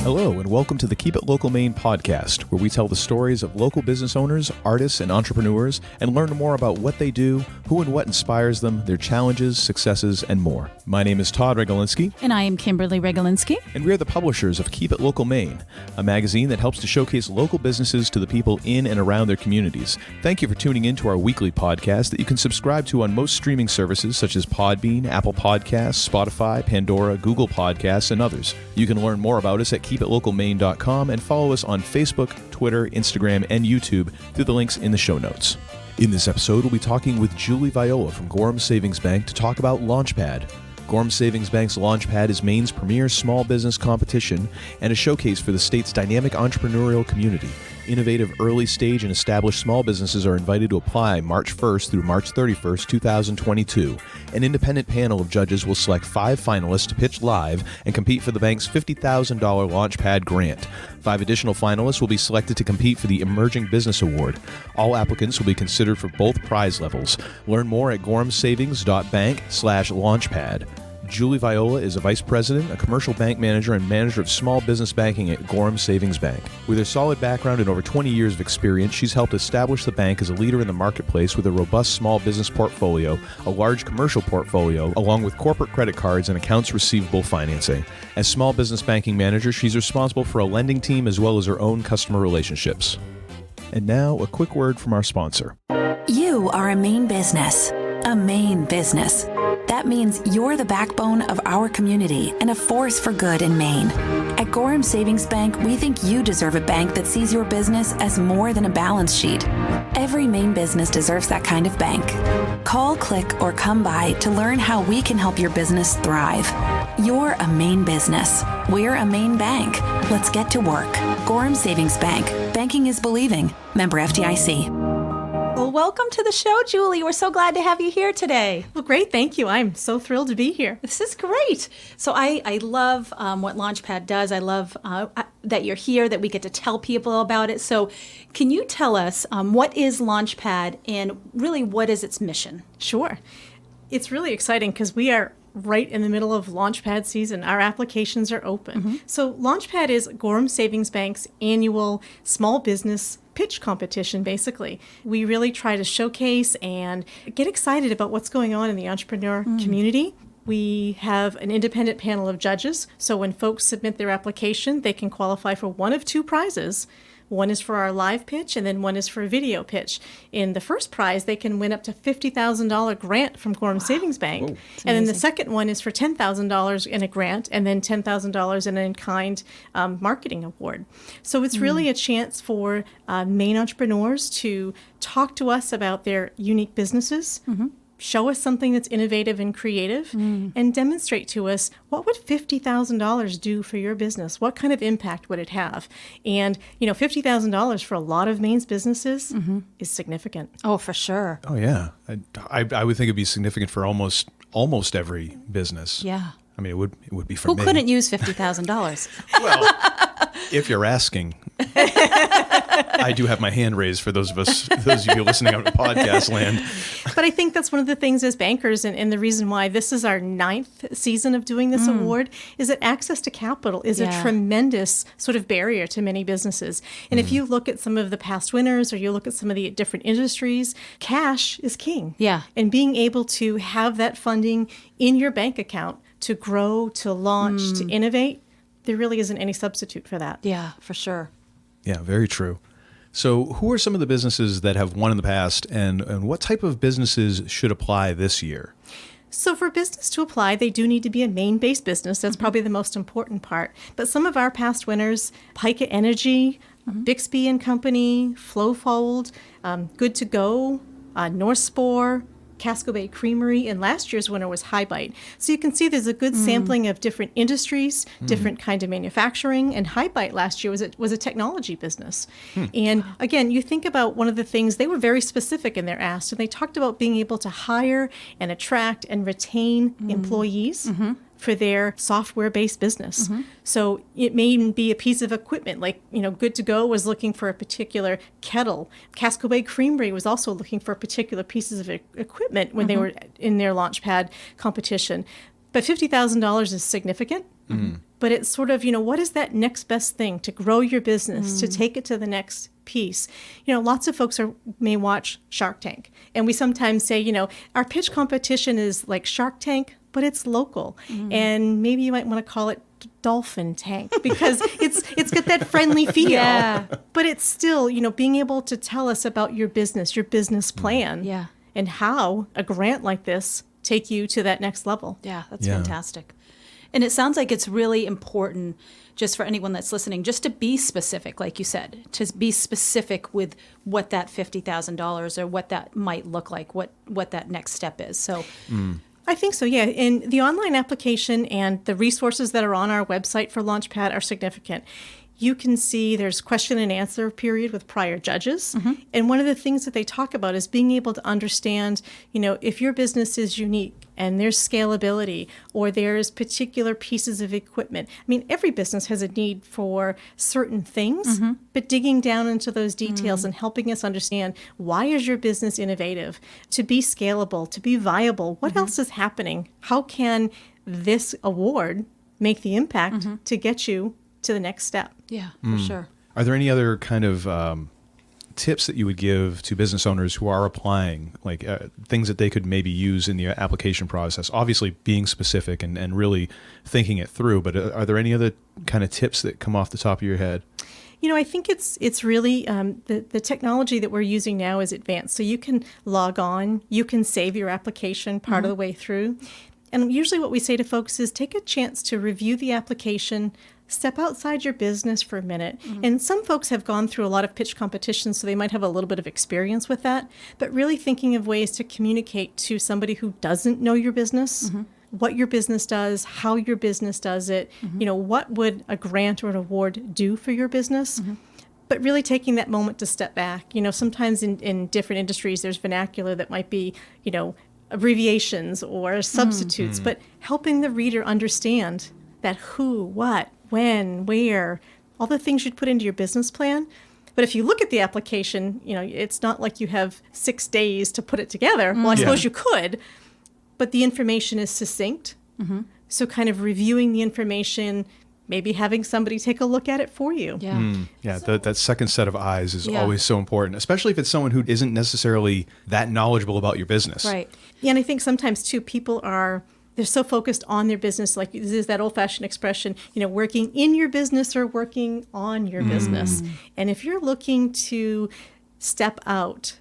Hello, and welcome to the Keep It Local Maine podcast, where we tell the stories of local business owners, artists, and entrepreneurs, and learn more about what they do, who and what inspires them, their challenges, successes, and more. My name is Todd Regalinski. And I am Kimberly Regalinski. And we are the publishers of Keep It Local Maine, a magazine that helps to showcase local businesses to the people in and around their communities. Thank you for tuning in to our weekly podcast that you can subscribe to on most streaming services such as Podbean, Apple Podcasts, Spotify, Pandora, Google Podcasts, and others. You can learn more about us at keepitlocalmaine.com and follow us on Facebook, Twitter, Instagram, and YouTube through the links in the show notes. In this episode, we'll be talking with Julie Viola from Gorham Savings Bank to talk about LaunchPad. Gorham Savings Bank's LaunchPad is Maine's premier small business competition and a showcase for the state's dynamic entrepreneurial community. Innovative early-stage and established small businesses are invited to apply March 1st through March 31st, 2022. An independent panel of judges will select 5 finalists to pitch live and compete for the bank's $50,000 LaunchPad Grant. 5 additional finalists will be selected to compete for the Emerging Business Award. All applicants will be considered for both prize levels. Learn more at gorhamsavings.bank/launchpad. Julie Viola is a vice president, a commercial bank manager, and manager of small business banking at Gorham Savings Bank. With her solid background and over 20 years of experience, she's helped establish the bank as a leader in the marketplace with a robust small business portfolio, a large commercial portfolio, along with corporate credit cards and accounts receivable financing. As small business banking manager, she's responsible for a lending team as well as her own customer relationships. And now, a quick word from our sponsor. You are a Maine business. A Maine business. That means you're the backbone of our community and a force for good in Maine. At Gorham Savings Bank, we think you deserve a bank that sees your business as more than a balance sheet. Every Maine business deserves that kind of bank. Call, click, or come by to learn how we can help your business thrive. You're a Maine business. We're a Maine bank. Let's get to work. Gorham Savings Bank. Banking is believing. Member FDIC. Well, welcome to the show, Julie. We're so glad to have you here today. Well, great. Thank you. I'm so thrilled to be here. This is great. So I love what LaunchPad does. I love that you're here, that we get to tell people about it. So can you tell us what is LaunchPad and really what is its mission? Sure. It's really exciting because we are right in the middle of LaunchPad season. Our applications are open. Mm-hmm. So LaunchPad is Gorham Savings Bank's annual small business pitch competition, basically. We really try to showcase and get excited about what's going on in the entrepreneur community. We have an independent panel of judges, so when folks submit their application, they can qualify for one of 2 prizes. One is for our live pitch, and then one is for a video pitch. In the first prize, they can win up to $50,000 grant from Gorham Savings Bank. And then the second one is for $10,000 in a grant, and then $10,000 in an in-kind marketing award. So it's really a chance for Maine entrepreneurs to talk to us about their unique businesses, show us something that's innovative and creative, and demonstrate to us, what would $50,000 do for your business? What kind of impact would it have? And, $50,000 for a lot of Maine's businesses is significant. Oh, for sure. Oh, yeah. I would think it'd be significant for almost every business. Yeah. I mean, it would be for Who me. couldn't use $50,000? Well, if you're asking. I do have my hand raised for those of you listening out in podcast land. But I think that's one of the things as bankers, and the reason why this is our 9th season of doing this award, is that access to capital is a tremendous sort of barrier to many businesses. And if you look at some of the past winners, or you look at some of the different industries, cash is king. Yeah. And being able to have that funding in your bank account to grow, to launch, to innovate, there really isn't any substitute for that. Yeah, for sure. Yeah, very true. So who are some of the businesses that have won in the past, and what type of businesses should apply this year? So for business to apply, they do need to be a Maine-based business. That's probably the most important part. But some of our past winners, Pica Energy, Bixby and Company, Flowfold, Good to Go, North Spore, Casco Bay Creamery, and last year's winner was High Bite. So you can see there's a good sampling of different industries, different kind of manufacturing, and High Bite last year was a technology business. And again, you think about one of the things, they were very specific in their ask, and they talked about being able to hire and attract and retain employees for their software-based business. So it may even be a piece of equipment, like, Good to Go was looking for a particular kettle. Casco Bay Creamery was also looking for particular pieces of equipment when they were in their LaunchPad competition. But $50,000 is significant. but it's sort of, what is that next best thing to grow your business, to take it to the next piece? Lots of folks may watch Shark Tank, and we sometimes say, our pitch competition is like Shark Tank, but it's local. And maybe you might want to call it Dolphin Tank because it's got that friendly feel. Yeah. But it's still, being able to tell us about your business plan. Yeah. And how a grant like this take you to that next level. Yeah, that's fantastic. And it sounds like it's really important just for anyone that's listening, just to be specific, like you said, to be specific with what that $50,000 or what that might look like, what that next step is. So I think so, yeah. And the online application and the resources that are on our website for LaunchPad are significant. You can see there's question and answer period with prior judges. And one of the things that they talk about is being able to understand, if your business is unique and there's scalability or there's particular pieces of equipment. I mean, every business has a need for certain things, but digging down into those details and helping us understand, why is your business innovative? To be scalable, to be viable, what else is happening? How can this award make the impact to get you to the next step? yeah, for sure. Are there any other kind of tips that you would give to business owners who are applying, like things that they could maybe use in the application process? Obviously, being specific and really thinking it through, but are there any other kind of tips that come off the top of your head? I think it's really the technology that we're using now is advanced. So you can log on, you can save your application part of the way through. And usually what we say to folks is take a chance to review the application, step outside your business for a minute. And some folks have gone through a lot of pitch competitions, so they might have a little bit of experience with that, but really thinking of ways to communicate to somebody who doesn't know your business, what your business does, how your business does it, what would a grant or an award do for your business? But really taking that moment to step back. Sometimes in different industries, there's vernacular that might be, abbreviations or substitutes, but helping the reader understand that who, what, when, where, all the things you'd put into your business plan. But if you look at the application, it's not like you have 6 days to put it together. Well, I suppose you could, but the information is succinct. So kind of reviewing the information, maybe having somebody take a look at it for you. That second set of eyes is always so important, especially if it's someone who isn't necessarily that knowledgeable about your business. Right. Yeah, and I think sometimes too, people they're so focused on their business, like there's that old-fashioned expression, working in your business or working on your business. And if you're looking to step out,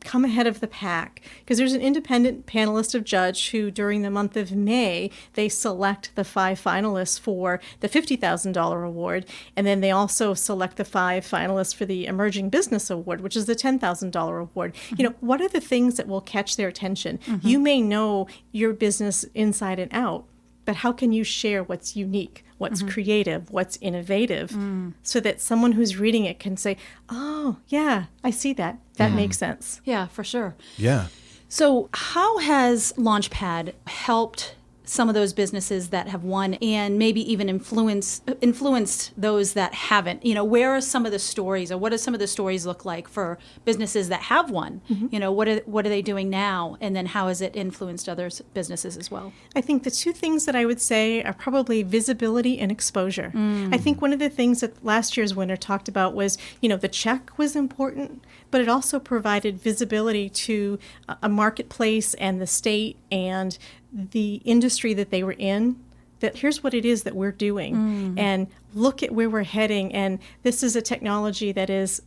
come ahead of the pack, because there's an independent panelist of judge who during the month of May, they select the 5 finalists for the $50,000 award. And then they also select the 5 finalists for the Emerging Business Award, which is the $10,000 award. What are the things that will catch their attention? You may know your business inside and out, but how can you share what's unique, what's creative, what's innovative, so that someone who's reading it can say, oh, yeah, I see that. That makes sense. Yeah, for sure. Yeah. So how has LaunchPad helped some of those businesses that have won and maybe even influenced those that haven't? Where are some of the stories, or what do some of the stories look like for businesses that have won? What are they doing now? And then how has it influenced other businesses as well? I think the 2 things that I would say are probably visibility and exposure. I think one of the things that last year's winner talked about was, the check was important, but it also provided visibility to a marketplace and the state and the industry that they were in, that here's what it is that we're doing, and look at where we're heading. And this is a technology that is,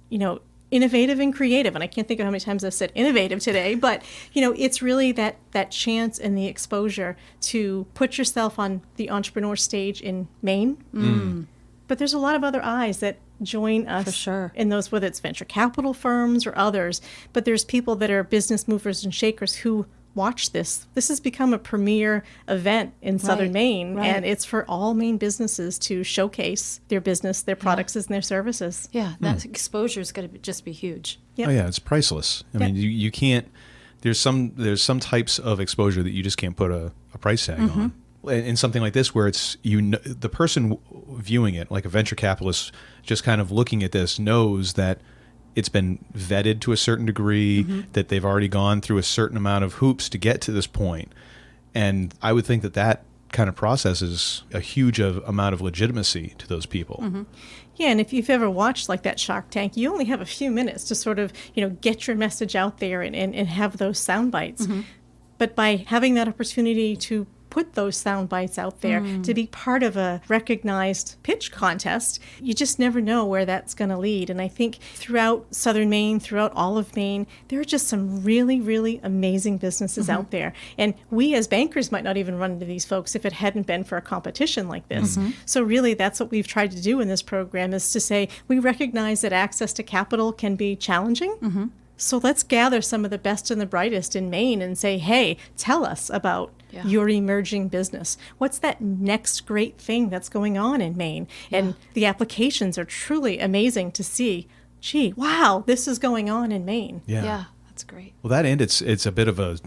innovative and creative. And I can't think of how many times I've said innovative today, but, it's really that chance and the exposure to put yourself on the entrepreneur stage in Maine. But there's a lot of other eyes that join us For sure. in those, whether it's venture capital firms or others. But there's people that are business movers and shakers who watch this. This has become a premier event in Southern Maine, and it's for all Maine businesses to showcase their business, their products, and their services. Yeah, that exposure is going to just be huge. Yep. Oh yeah, it's priceless. I mean, you can't. There's some types of exposure that you just can't put a price tag on. In something like this, where it's the person viewing it, like a venture capitalist, just kind of looking at this, knows that it's been vetted to a certain degree, that they've already gone through a certain amount of hoops to get to this point. And I would think that kind of processes a huge amount of legitimacy to those people. Yeah, and if you've ever watched like that Shark Tank, you only have a few minutes to sort of, get your message out there and have those sound bites. But by having that opportunity to put those sound bites out there, to be part of a recognized pitch contest, you just never know where that's going to lead. And I think throughout southern Maine, throughout all of Maine, there are just some really, really amazing businesses out there. And we as bankers might not even run into these folks if it hadn't been for a competition like this. So really, that's what we've tried to do in this program, is to say we recognize that access to capital can be challenging. So let's gather some of the best and the brightest in Maine and say, hey, tell us about your emerging business. What's that next great thing that's going on in Maine? And the applications are truly amazing to see. Gee, wow, this is going on in Maine. Yeah, that's great. Well, that end, it's a bit of a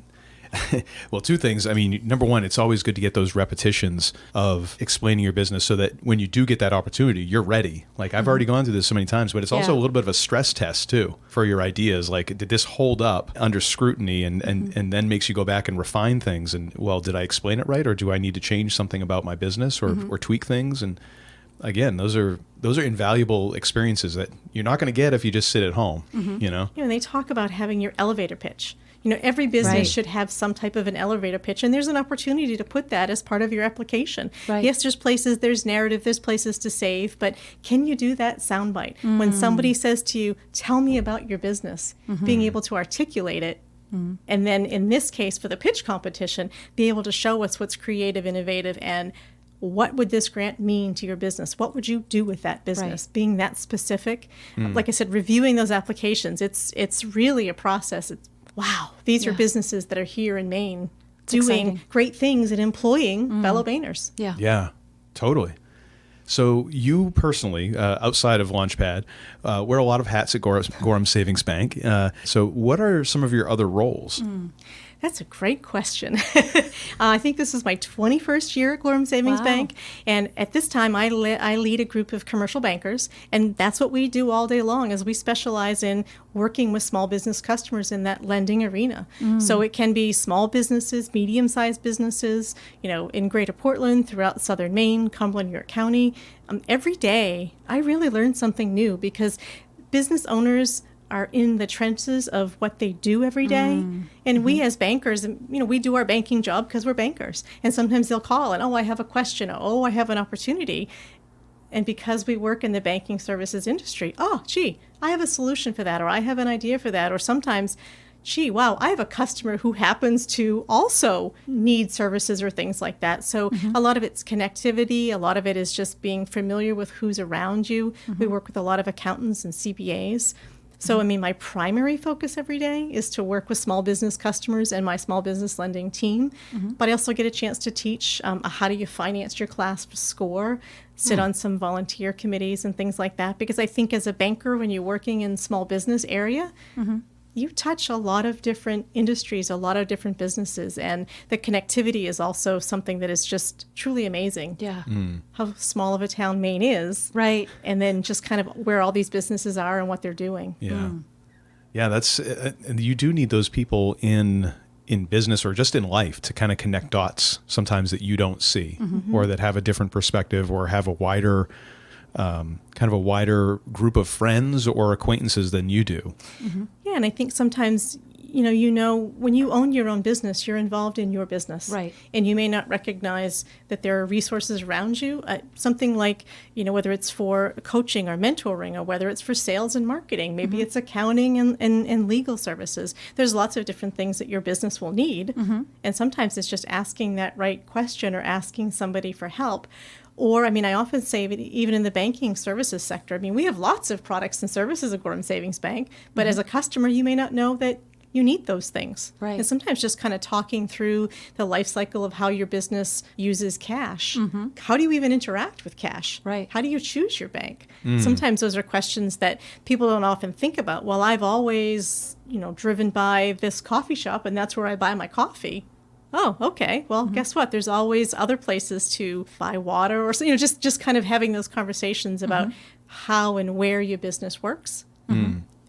well, two things. I mean, number one, it's always good to get those repetitions of explaining your business so that when you do get that opportunity, you're ready. Like, I've already gone through this so many times, but it's also a little bit of a stress test too for your ideas. Like, did this hold up under scrutiny, and then makes you go back and refine things? And, well, did I explain it right, or do I need to change something about my business or tweak things? And again, those are invaluable experiences that you're not going to get if you just sit at home, And they talk about having your elevator pitch. Every business should have some type of an elevator pitch, and there's an opportunity to put that as part of your application. Yes, there's narrative, there's places to save, but can you do that soundbite? When somebody says to you, tell me about your business, being able to articulate it, and then in this case for the pitch competition, be able to show us what's creative, innovative, and what would this grant mean to your business? What would you do with that business? Being that specific. Like I said, reviewing those applications, it's really a process. Wow, these are businesses that are here in Maine doing great things and employing fellow Mainers. Yeah, totally. So you personally, outside of LaunchPad, wear a lot of hats at Gorham Savings Bank. So what are some of your other roles? That's a great question. I think this is my 21st year at Gorham Savings Bank, and at this time I lead a group of commercial bankers, and that's what we do all day long, is we specialize in working with small business customers in that lending arena. So it can be small businesses, medium-sized businesses, in Greater Portland, throughout southern Maine, Cumberland, York County. Every day I really learn something new, because business owners are in the trenches of what they do every day. And we as bankers, we do our banking job because we're bankers. And sometimes they'll call and, I have a question. Oh, I have an opportunity. And because we work in the banking services industry, I have a solution for that, or I have an idea for that. Or sometimes, I have a customer who happens to also need services or things like that. So a lot of it's connectivity. A lot of it is just being familiar with who's around you. We work with a lot of accountants and CPAs. So, my primary focus every day is to work with small business customers and my small business lending team. But I also get a chance to teach how do you finance your class score, sit on some volunteer committees and things like that. Because I think as a banker, when you're working in small business area, you touch a lot of different industries, a lot of different businesses, and the connectivity is also something that is just truly amazing. How small of a town Maine is. And then just kind of where all these businesses are and what they're doing. Yeah, that's and you do need those people in business or just in life to kind of connect dots sometimes that you don't see, or that have a different perspective, or have a wider group of friends or acquaintances than you do. Yeah, and I think sometimes, when you own your own business, you're involved in your business. And you may not recognize that there are resources around you. Something like, whether it's for coaching or mentoring, or whether it's for sales and marketing, maybe it's accounting and legal services. There's lots of different things that your business will need. And sometimes it's just asking that right question or asking somebody for help. Or, I often say that even in the banking services sector, we have lots of products and services at Gorham Savings Bank, but as a customer, you may not know that you need those things. And sometimes just kind of talking through the life cycle of how your business uses cash. How do you even interact with cash? How do you choose your bank? Sometimes those are questions that people don't often think about. Well, I've always, driven by this coffee shop, and that's where I buy my coffee. Oh, okay. Well, guess what? There's always other places to buy water, or just kind of having those conversations about how and where your business works.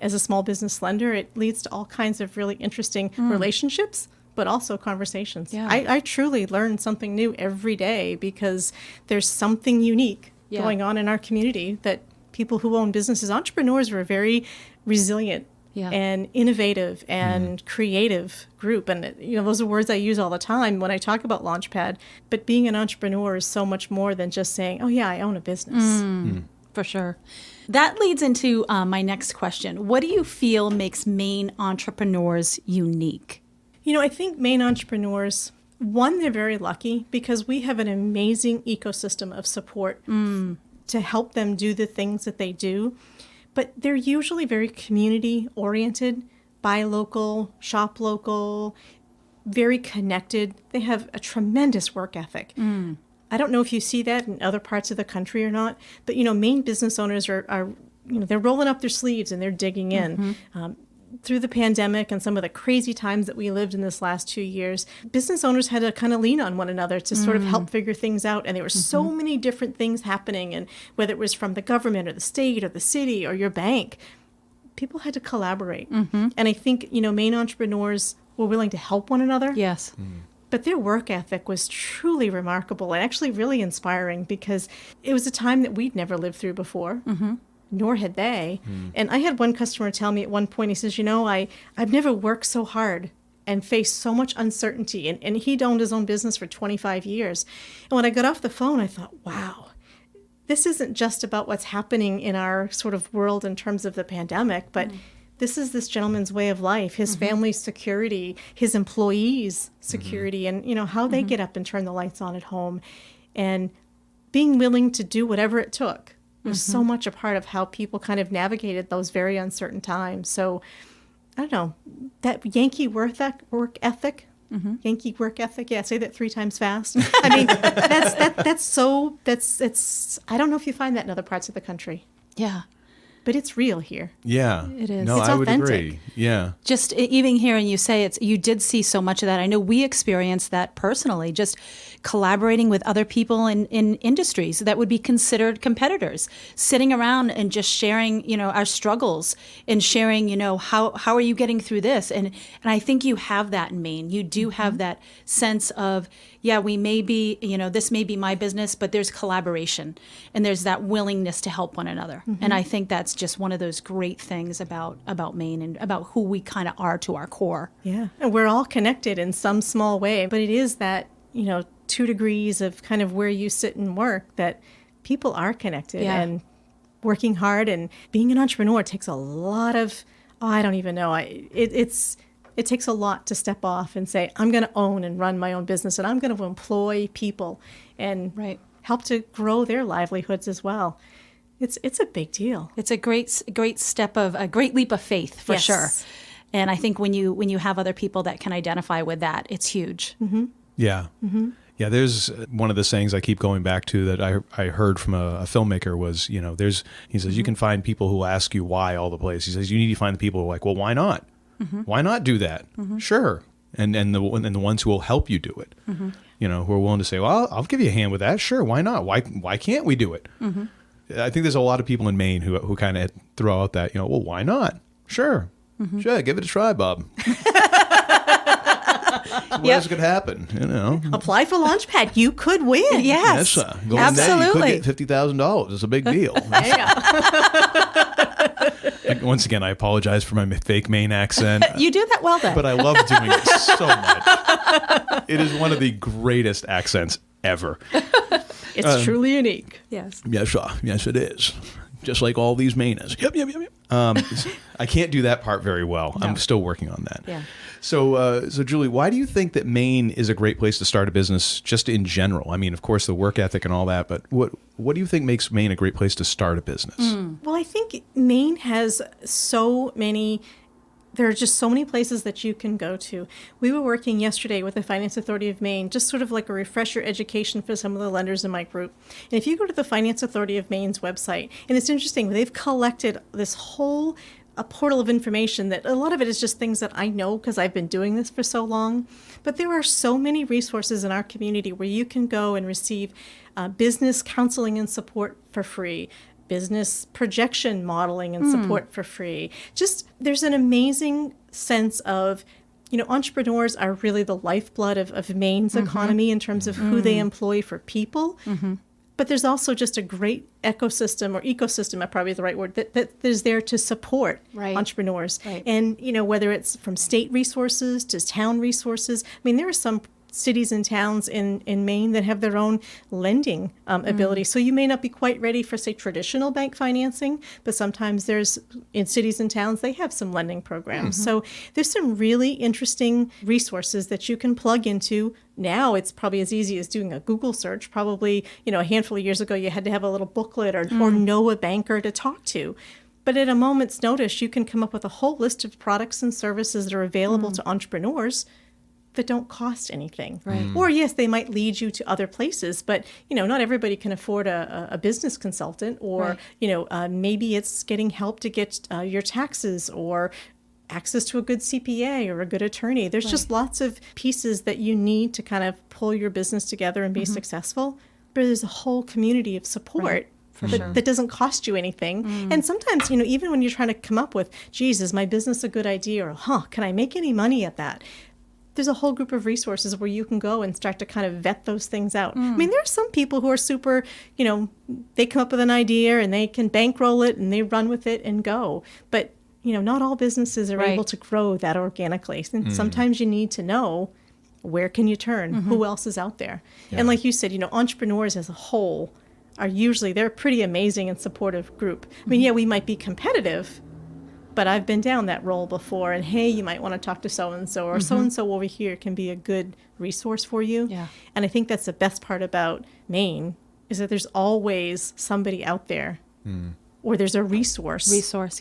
As a small business lender, it leads to all kinds of really interesting relationships, but also conversations. Yeah. I truly learn something new every day because there's something unique Yeah. going on in our community that people who own businesses, entrepreneurs are a very resilient Yeah. and innovative and creative group. And, those are words I use all the time when I talk about LaunchPad. But being an entrepreneur is so much more than just saying, oh, yeah, I own a business. For sure. That leads into my next question. What do you feel makes Maine entrepreneurs unique? I think Maine entrepreneurs, one, they're very lucky because we have an amazing ecosystem of support to help them do the things that they do. But they're usually very community-oriented, buy local, shop local, very connected. They have a tremendous work ethic. I don't know if you see that in other parts of the country or not, but, Maine business owners are they're rolling up their sleeves and they're digging in. Through the pandemic and some of the crazy times that we lived in this last 2 years, business owners had to kind of lean on one another to sort of help figure things out. And there were so many different things happening. And whether it was from the government or the state or the city or your bank, people had to collaborate. And I think, Maine entrepreneurs were willing to help one another. Yes. But their work ethic was truly remarkable and actually really inspiring because it was a time that we'd never lived through before. Nor had they. And I had one customer tell me at one point, he says, I've never worked so hard and faced so much uncertainty. And he'd owned his own business for 25 years. And when I got off the phone, I thought, wow, this isn't just about what's happening in our sort of world in terms of the pandemic, but this is this gentleman's way of life, his family's security, his employees' security, and, how they get up and turn the lights on at home. And being willing to do whatever it took was so much a part of how people kind of navigated those very uncertain times. So, I don't know, that Yankee work ethic, Yankee work ethic, yeah, say that 3 times fast. I mean, that's I don't know if you find that in other parts of the country. Yeah. But it's real here. Yeah. It is. No, It's I would authentic. agree. Yeah. Just even hearing you say you did see so much of that. I know we experienced that personally, just collaborating with other people in industries that would be considered competitors, sitting around and just sharing, our struggles and sharing, how are you getting through this? And I think you have that in Maine. You do have that sense of, yeah, we may be, this may be my business, but there's collaboration and there's that willingness to help one another. And I think that's just one of those great things about Maine and about who we kind of are to our core. Yeah. And we're all connected in some small way, but it is that, 2 degrees of kind of where you sit and work that people are connected and working hard. And being an entrepreneur takes a lot of, I don't even know. It takes a lot to step off and say, I'm going to own and run my own business and I'm going to employ people and help to grow their livelihoods as well. It's a big deal. It's a great step of a great leap of faith for sure. And I think when you have other people that can identify with that, it's huge. Yeah. Yeah, there's one of the sayings I keep going back to that I heard from a filmmaker was, he says, you can find people who will ask you why all the place. He says, you need to find the people who are like, well, why not? Why not do that? Sure. And the ones who will help you do it, who are willing to say, well, I'll give you a hand with that. Sure. Why not? Why can't we do it? I think there's a lot of people in Maine who kind of throw out that, well, why not? Sure. Sure. Give it a try, Bob. What else could happen? Apply for LaunchPad. You could win. Yes, Go in absolutely. there, you could get $50,000. It's a big deal. Once again, I apologize for my fake Maine accent. You do that well then. But I love doing it so much. It is one of the greatest accents ever. It's truly unique. Yes. Yes, yes, it is. Just like all these Mainers. Yep. I can't do that part very well. No. I'm still working on that. Yeah. So Julie, why do you think that Maine is a great place to start a business just in general? I mean, of course, the work ethic and all that, but what do you think makes Maine a great place to start a business? Well, I think Maine has there are just so many places that you can go to. We were working yesterday with the Finance Authority of Maine, just sort of like a refresher education for some of the lenders in my group. And if you go to the Finance Authority of Maine's website, and it's interesting, they've collected this whole a portal of information that a lot of it is just things that I know because I've been doing this for so long. But there are so many resources in our community where you can go and receive business counseling and support for free, business projection modeling and support for free. Just there's an amazing sense of Entrepreneurs are really the lifeblood of Maine's economy in terms of who they employ for people. But there's also just a great ecosystem, or ecosystem, probably the right word, that is there to support entrepreneurs. Right. And, whether it's from state resources to town resources. I mean, there are some cities and towns in Maine that have their own lending ability. So you may not be quite ready for, say, traditional bank financing, but sometimes in cities and towns, they have some lending programs. So there's some really interesting resources that you can plug into. Now it's probably as easy as doing a Google search. Probably, a handful of years ago, you had to have a little booklet or know a banker to talk to. But at a moment's notice, you can come up with a whole list of products and services that are available to entrepreneurs that don't cost anything. Right. Or yes, they might lead you to other places, but not everybody can afford a business consultant, or maybe it's getting help to get your taxes, or access to a good CPA or a good attorney. There's just lots of pieces that you need to kind of pull your business together and be successful. But there's a whole community of support that doesn't cost you anything. And sometimes, even when you're trying to come up with, geez, is my business a good idea? Or, can I make any money at that? There's a whole group of resources where you can go and start to kind of vet those things out. I mean, there are some people who are super, they come up with an idea and they can bankroll it and they run with it and go. But, not all businesses are able to grow that organically. And sometimes you need to know, where can you turn? Who else is out there? Yeah. And like you said, entrepreneurs as a whole they're a pretty amazing and supportive group. I mean, we might be competitive, but I've been down that role before, and hey, you might want to talk to so-and-so, or so-and-so over here can be a good resource for you. Yeah. And I think that's the best part about Maine, is that there's always somebody out there, or there's a resource.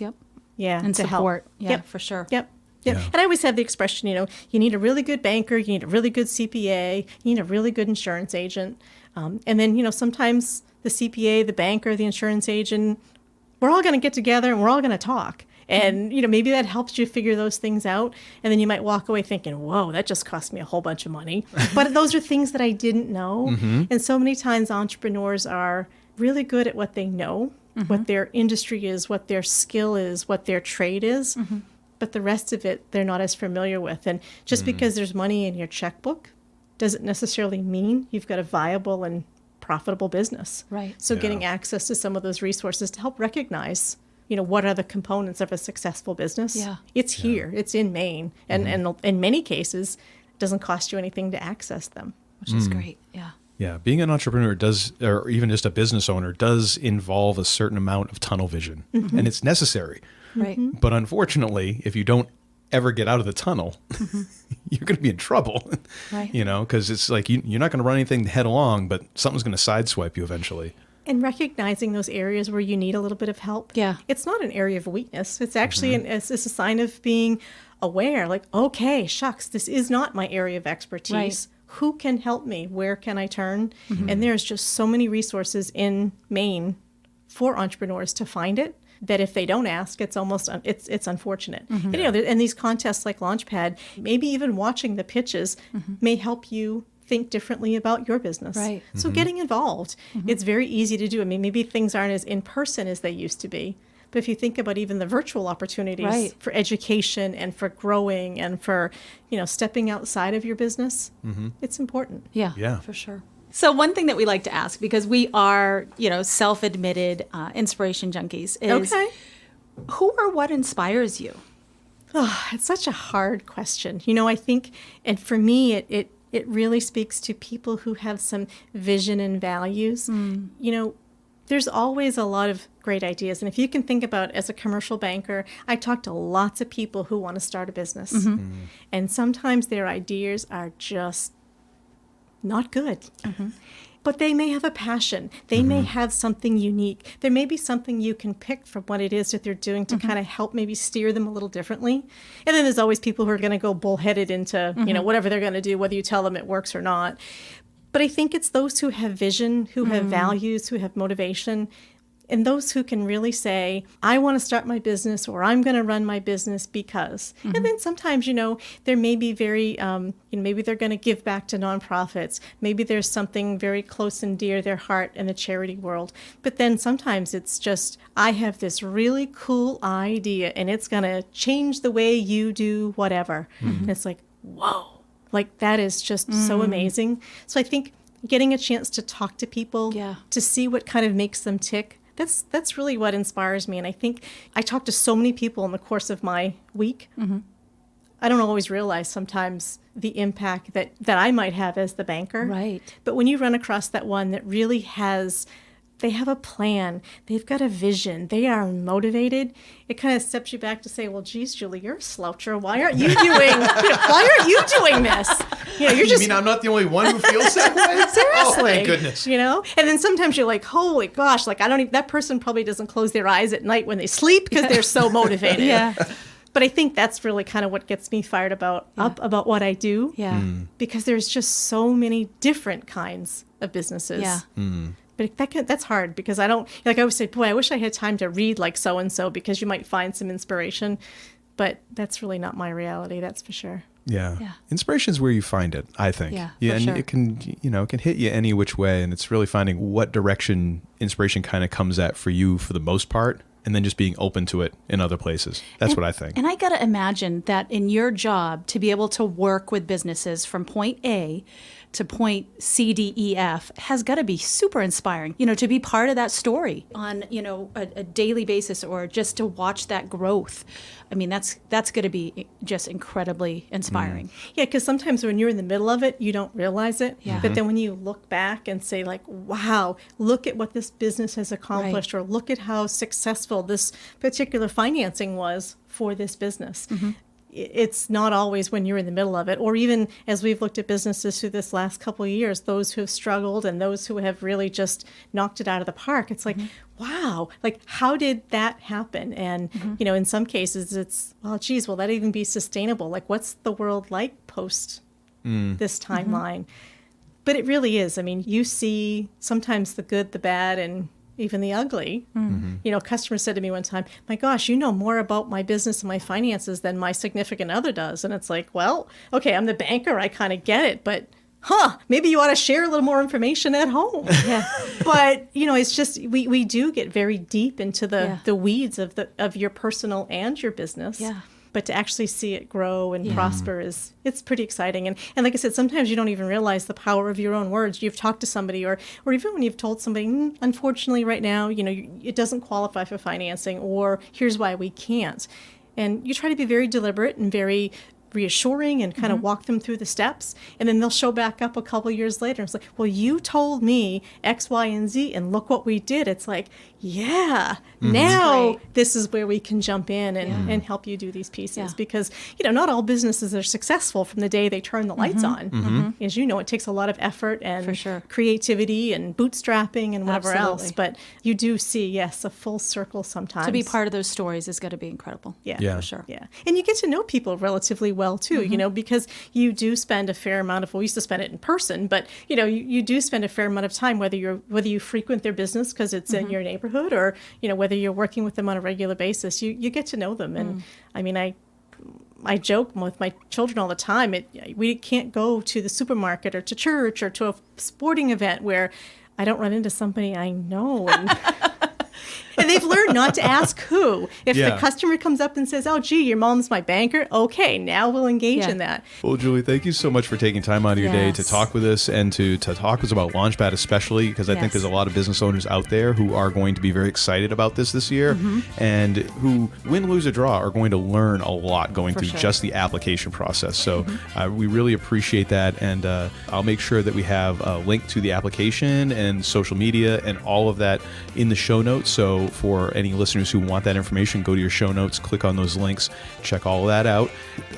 Yep. Yeah. And support. Help. Yeah, for sure. Yep. Yeah. And I always have the expression, you need a really good banker, you need a really good CPA, you need a really good insurance agent. And then, sometimes the CPA, the banker, the insurance agent, we're all going to get together and we're all going to talk. And, maybe that helps you figure those things out. And then you might walk away thinking, whoa, that just cost me a whole bunch of money. But those are things that I didn't know. And so many times entrepreneurs are really good at what they know, what their industry is, what their skill is, what their trade is. But the rest of it, they're not as familiar with. And just because there's money in your checkbook doesn't necessarily mean you've got a viable and profitable business. Right. So getting access to some of those resources to help recognize, what are the components of a successful business? Yeah. It's here. It's in Maine. And in many cases, it doesn't cost you anything to access them. Which is great. Yeah. Yeah. Being an entrepreneur does, or even just a business owner, does involve a certain amount of tunnel vision. And it's necessary. Right. But unfortunately, if you don't ever get out of the tunnel, you're going to be in trouble. Right. Because it's like you're not going to run anything headlong, but something's going to sideswipe you eventually. And recognizing those areas where you need a little bit of help. Yeah. It's not an area of weakness. It's actually it's a sign of being aware, like, okay, shucks, this is not my area of expertise. Right. Who can help me? Where can I turn? And there's just so many resources in Maine for entrepreneurs to find it, that if they don't ask, it's almost it's unfortunate. And, and these contests like LaunchPad, maybe even watching the pitches may help you think differently about your business. Right. So getting involved, it's very easy to do. I mean, maybe things aren't as in person as they used to be. But if you think about even the virtual opportunities for education and for growing and for, stepping outside of your business, it's important. Yeah, for sure. So one thing that we like to ask, because we are, self-admitted inspiration junkies, is who or what inspires you? Oh, it's such a hard question. I think, and for me, it really speaks to people who have some vision and values. There's always a lot of great ideas. And if you can think about, as a commercial banker, I talk to lots of people who want to start a business. And sometimes their ideas are just not good. But they may have a passion. They may have something unique. There may be something you can pick from what it is that they're doing to kind of help maybe steer them a little differently. And then there's always people who are going to go bullheaded into, whatever they're going to do, whether you tell them it works or not. But I think it's those who have vision, who have values, who have motivation. And those who can really say, I want to start my business, or I'm going to run my business because. And then sometimes, there may be very, maybe they're going to give back to nonprofits. Maybe there's something very close and dear to their heart in the charity world. But then sometimes it's just, I have this really cool idea and it's going to change the way you do whatever. And it's like, whoa, like that is just so amazing. So I think getting a chance to talk to people, to see what kind of makes them tick, that's really what inspires me. And I think I talk to so many people in the course of my week. I don't always realize sometimes the impact that I might have as the banker. Right. But when you run across that one that really they have a plan, they've got a vision, they are motivated, it kind of steps you back to say, well, geez, Julie, you're a sloucher. Why aren't you doing this? You mean I'm not the only one who feels that way? Seriously. Oh, thank goodness. And then sometimes you're like, holy gosh, like that person probably doesn't close their eyes at night when they sleep because they're so motivated. But I think that's really kind of what gets me fired up about what I do. Because there's just so many different kinds of businesses. But that's hard because I don't, like I always say, boy, I wish I had time to read like so-and-so because you might find some inspiration. But that's really not my reality, that's for sure. Yeah. Inspiration is where you find it, I think. Yeah, and sure. it can hit you any which way. And it's really finding what direction inspiration kind of comes at for you for the most part. And then just being open to it in other places. That's what I think. And I got to imagine that in your job, to be able to work with businesses from point A to point C, D, E, F has got to be super inspiring, to be part of that story on, a daily basis or just to watch that growth. I mean, that's going to be just incredibly inspiring. Yeah, because sometimes when you're in the middle of it, you don't realize it. Yeah. But then when you look back and say like, wow, look at what this business has accomplished, or look at how successful this particular financing was for this business. It's not always when you're in the middle of it, or even as we've looked at businesses through this last couple of years, those who have struggled and those who have really just knocked it out of the park. It's like, wow, like how did that happen? And, in some cases it's, well, geez, will that even be sustainable? Like what's the world like post this timeline? But it really is. I mean, you see sometimes the good, the bad, and even the ugly. A customer said to me one time, my gosh, you know more about my business and my finances than my significant other does. And it's like, well, okay, I'm the banker. I kind of get it. But, maybe you ought to share a little more information at home. But, it's just, we do get very deep into the weeds of your personal and your business. But to actually see it grow and prosper it's pretty exciting. And like I said, sometimes you don't even realize the power of your own words. You've talked to somebody or even when you've told somebody, unfortunately right now, it doesn't qualify for financing, or here's why we can't. And you try to be very deliberate and very reassuring and kind of walk them through the steps, and then they'll show back up a couple years later and it's like, well, you told me X, Y, and Z and look what we did. It's like, now this is where we can jump in and help you do these pieces because not all businesses are successful from the day they turn the lights on. As you know, it takes a lot of effort and creativity and bootstrapping and whatever else, but you do see a full circle sometimes. To be part of those stories is going to be incredible. For sure. And you get to know people relatively well too, because you do spend a fair amount of, we used to spend it in person, but you do spend a fair amount of time, whether you frequent their business because it's in your neighborhood, or whether you're working with them on a regular basis, you get to know them. And I mean, I joke with my children all the time. We can't go to the supermarket or to church or to a sporting event where I don't run into somebody I know. And they've learned not to ask who. If the customer comes up and says, oh, gee, your mom's my banker, okay, now we'll engage in that. Well, Julie, thank you so much for taking time out of your day to talk with us and to talk with us about LaunchPad especially, because I think there's a lot of business owners out there who are going to be very excited about this year and who, win, lose, or draw, are going to learn a lot going through just the application process. So we really appreciate that, and I'll make sure that we have a link to the application and social media and all of that in the show notes. So for any listeners who want that information, go to your show notes, click on those links, check all of that out.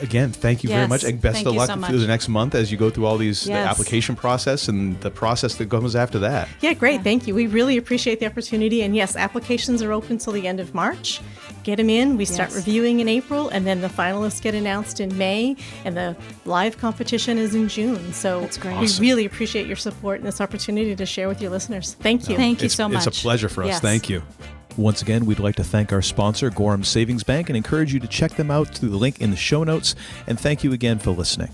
Again, thank you very much, and best of luck through the next month as you go through all these the application process and the process that comes after that. Yeah, great. Thank you. We really appreciate the opportunity. And yes, applications are open till the end of March. get them in. We start Yes. reviewing in April, and then the finalists get announced in May, and the live competition is in June. So That's great. we Awesome. really appreciate your support and this opportunity to share with your listeners. Thank you. Thank you It's- so much. It's a pleasure for us. Yes. Thank you. Once again, we'd like to thank our sponsor, Gorham Savings Bank, and encourage you to check them out through the link in the show notes. And thank you again for listening.